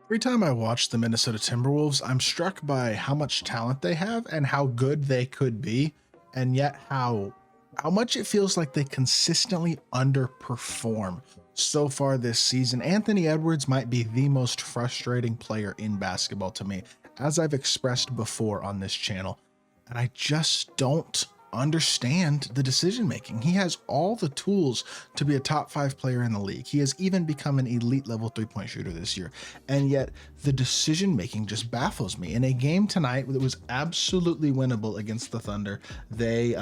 Every time I watch the Minnesota Timberwolves, I'm struck by how much talent they have and how good they could be, and yet how much it feels like they consistently underperform so far this season. Anthony Edwards might be the most frustrating player in basketball to me, as I've expressed before on this channel, and I just don't understand the decision making. He has all the tools to be a top 5 player in the league. He has even become an elite level 3-point shooter this year. And yet the decision making just baffles me. In a game tonight that was absolutely winnable against the Thunder, they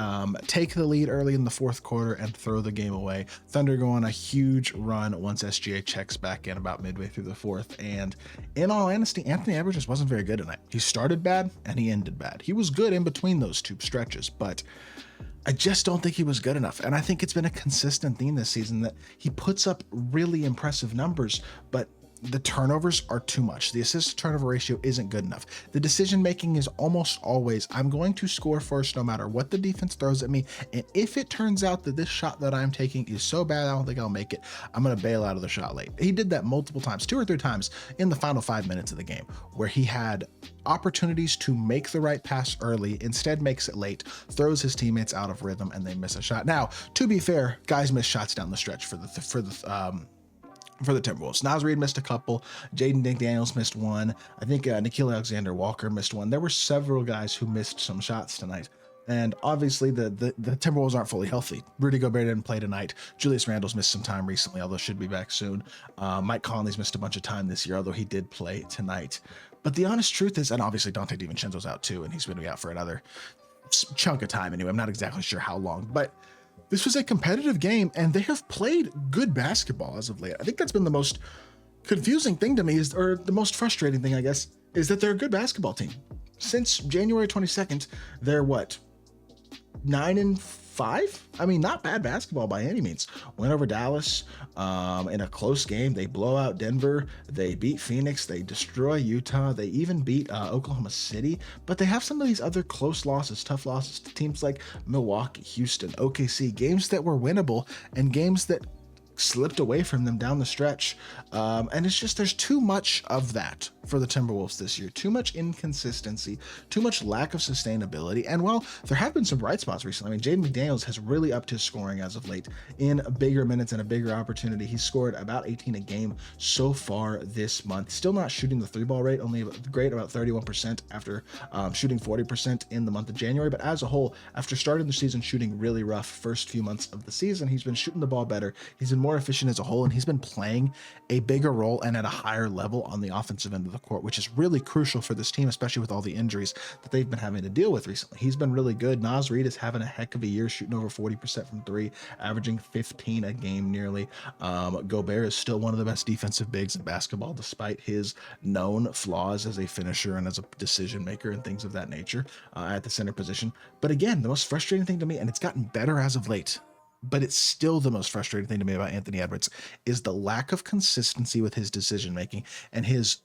take the lead early in the fourth quarter and throw the game away. Thunder go on a huge run once SGA checks back in about midway through the fourth. And in all honesty, Anthony Edwards just wasn't very good tonight. He started bad and he ended bad. He was good in between those two stretches, but I just don't think he was good enough. And I think it's been a consistent theme this season that he puts up really impressive numbers, but the turnovers are too much. The assist to turnover ratio isn't good enough. The decision making is almost always, I'm going to score first no matter what the defense throws at me. And if it turns out that this shot that I'm taking is so bad I don't think I'll make it, I'm going to bail out of the shot late. He did that multiple times, 2 or 3 times in the final 5 minutes of the game, where he had opportunities to make the right pass early, instead makes it late, throws his teammates out of rhythm, and they miss a shot. Now, to be fair, guys miss shots down the stretch for the Timberwolves. Naz Reid missed a couple. Jaden McDaniels missed one. I think Nikhil Alexander-Walker missed one. There were several guys who missed some shots tonight. And obviously the Timberwolves aren't fully healthy. Rudy Gobert didn't play tonight. Julius Randle's missed some time recently, although should be back soon. Mike Conley's missed a bunch of time this year, although he did play tonight. But the honest truth is, and obviously Dante DiVincenzo's out too, and he's going to be out for another chunk of time anyway. I'm not exactly sure how long, but this was a competitive game, and they have played good basketball as of late. I think that's been the most confusing thing to me, or the most frustrating thing, I guess, is that they're a good basketball team. Since January 22nd, they're what, 9-5? I mean, not bad basketball by any means. Went over Dallas in a close game. They blow out Denver. They beat Phoenix. They destroy Utah. They even beat Oklahoma City. But they have some of these other close losses, tough losses to teams like Milwaukee, Houston, OKC, games that were winnable and games that slipped away from them down the stretch. And it's just, there's too much of that for the Timberwolves this year. Too much inconsistency, too much lack of sustainability. And while there have been some bright spots recently, I mean, Jaden McDaniels has really upped his scoring as of late in bigger minutes and a bigger opportunity. He scored about 18 a game so far this month. Still not shooting the 3-ball rate, only great about 31% after shooting 40% in the month of January. But as a whole, after starting the season shooting really rough first few months of the season, he's been shooting the ball better. He's been more efficient as a whole, and he's been playing a bigger role and at a higher level on the offensive end of the court, which is really crucial for this team, especially with all the injuries that they've been having to deal with recently. He's been really good. Naz Reid is having a heck of a year, shooting over 40% from 3, averaging 15 a game nearly. Gobert is still one of the best defensive bigs in basketball, despite his known flaws as a finisher and as a decision maker and things of that nature at the center position. But again, the most frustrating thing to me, and it's gotten better as of late, but it's still the most frustrating thing to me about Anthony Edwards, is the lack of consistency with his decision making and his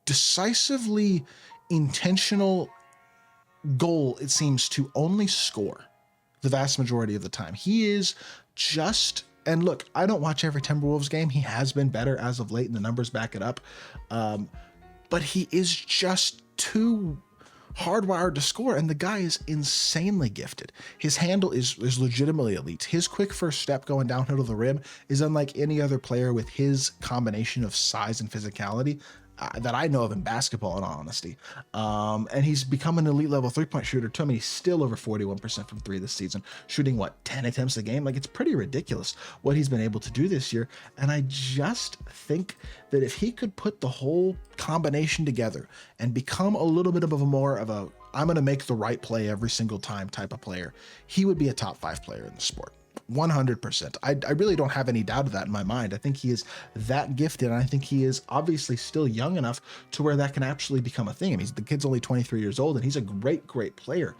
decisively intentional goal, it seems, to only score the vast majority of the time. He is just, and look, I don't watch every Timberwolves game. He has been better as of late, and the numbers back it up. But he is just too hardwired to score, and the guy is insanely gifted. His handle is legitimately elite. His quick first step going downhill to the rim is unlike any other player with his combination of size and physicality that I know of in basketball, in all honesty. And he's become an elite level 3-point shooter too. I mean, he's still over 41% from 3 this season, shooting what, 10 attempts a game? Like, it's pretty ridiculous what he's been able to do this year. And I just think that if he could put the whole combination together and become a little bit of a more of a, I'm going to make the right play every single time type of player, he would be a top 5 player in the sport. 100%. I really don't have any doubt of that in my mind. I think he is that gifted, and I think he is obviously still young enough to where that can actually become a thing. I mean, the kid's only 23 years old, and he's a great player.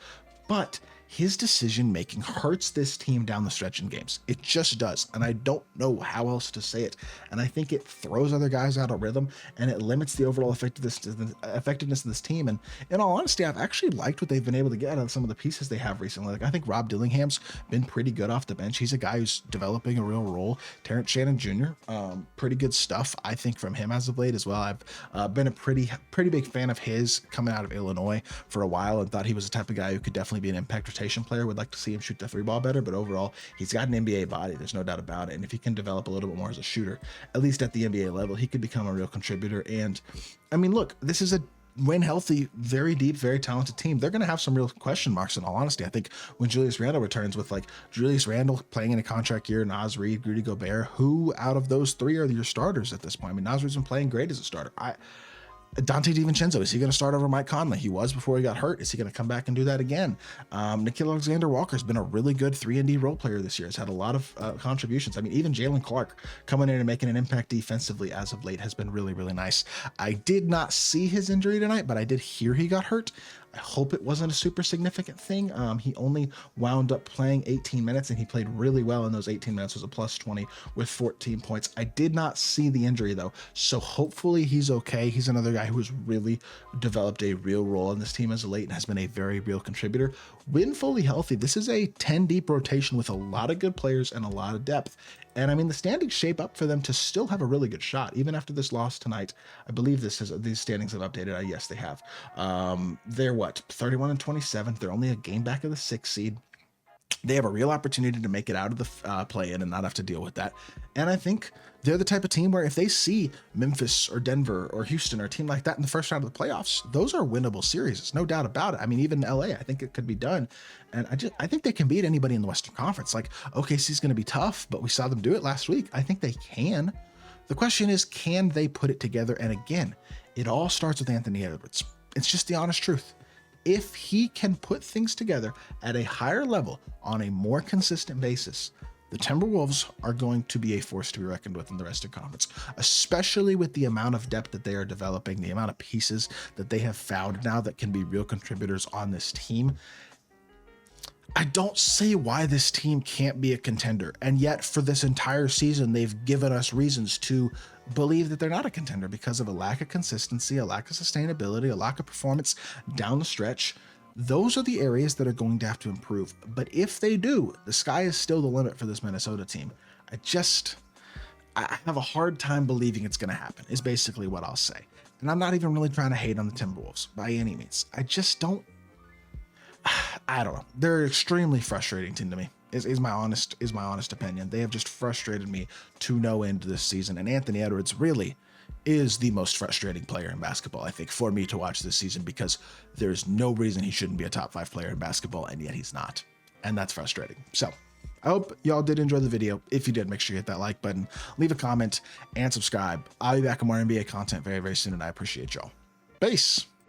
But his decision making hurts this team down the stretch in games. It just does. And I don't know how else to say it. And I think it throws other guys out of rhythm, and it limits the overall effectiveness of this team. And in all honesty, I've actually liked what they've been able to get out of some of the pieces they have recently. Like, I think Rob Dillingham's been pretty good off the bench. He's a guy who's developing a real role. Terrence Shannon Jr., pretty good stuff, I think, from him as of late as well. I've been a pretty big fan of his coming out of Illinois for a while, and thought he was the type of guy who could definitely be an impact rotation player. Would like to see him shoot the 3-ball better, but overall, he's got an NBA body. There's no doubt about it. And if he can develop a little bit more as a shooter, at least at the NBA level, he could become a real contributor. And I mean, look, this is a when healthy, very deep, very talented team. They're going to have some real question marks, in all honesty. I think when Julius Randle returns, with like Julius Randle playing in a contract year, Naz Reid, Rudy Gobert, who out of those three are your starters at this point? I mean, Naz Reid's been playing great as a starter. Dante DiVincenzo, is he going to start over Mike Conley? He was before he got hurt. Is he going to come back and do that again? Nickeil Alexander-Walker's been a really good 3-and-D role player this year. Has had a lot of contributions. I mean, even Jalen Clark coming in and making an impact defensively as of late has been really, really nice. I did not see his injury tonight, but I did hear he got hurt. I hope it wasn't a super significant thing. He only wound up playing 18 minutes, and he played really well in those 18 minutes. Was a plus 20 with 14 points. I did not see the injury though, so hopefully he's okay. He's another guy who has really developed a real role in this team as of late and has been a very real contributor. When fully healthy, this is a 10 deep rotation with a lot of good players and a lot of depth. And I mean, the standings shape up for them to still have a really good shot, even after this loss tonight. I believe these standings have updated. Yes, they have. They're what, 31 and 27. They're only a game back of the 6th seed. They have a real opportunity to make it out of the play-in and not have to deal with that. And I think they're the type of team where if they see Memphis or Denver or Houston or a team like that in the first round of the playoffs, those are winnable series. There's no doubt about it. I mean, even LA, I think it could be done. And I think they can beat anybody in the Western Conference. Like, OKC's going to be tough, but we saw them do it last week. I think they can. The question is, can they put it together? And again, it all starts with Anthony Edwards. It's just the honest truth. If he can put things together at a higher level on a more consistent basis, the Timberwolves are going to be a force to be reckoned with in the Western Conference, especially with the amount of depth that they are developing, the amount of pieces that they have found now that can be real contributors on this team. I don't see why this team can't be a contender. And yet for this entire season, they've given us reasons to believe that they're not a contender because of a lack of consistency, a lack of sustainability, a lack of performance down the stretch. Those are the areas that are going to have to improve. But if they do, the sky is still the limit for this Minnesota team. I have a hard time believing it's going to happen, is basically what I'll say. And I'm not even really trying to hate on the Timberwolves by any means. I don't know. They're an extremely frustrating team to me. Is my honest opinion. They have just frustrated me to no end this season. And Anthony Edwards really is the most frustrating player in basketball, I think, for me to watch this season, because there's no reason he shouldn't be a top 5 player in basketball, and yet he's not. And that's frustrating. So I hope y'all did enjoy the video. If you did, make sure you hit that like button, leave a comment, and subscribe. I'll be back with more NBA content very, very soon, and I appreciate y'all. Peace.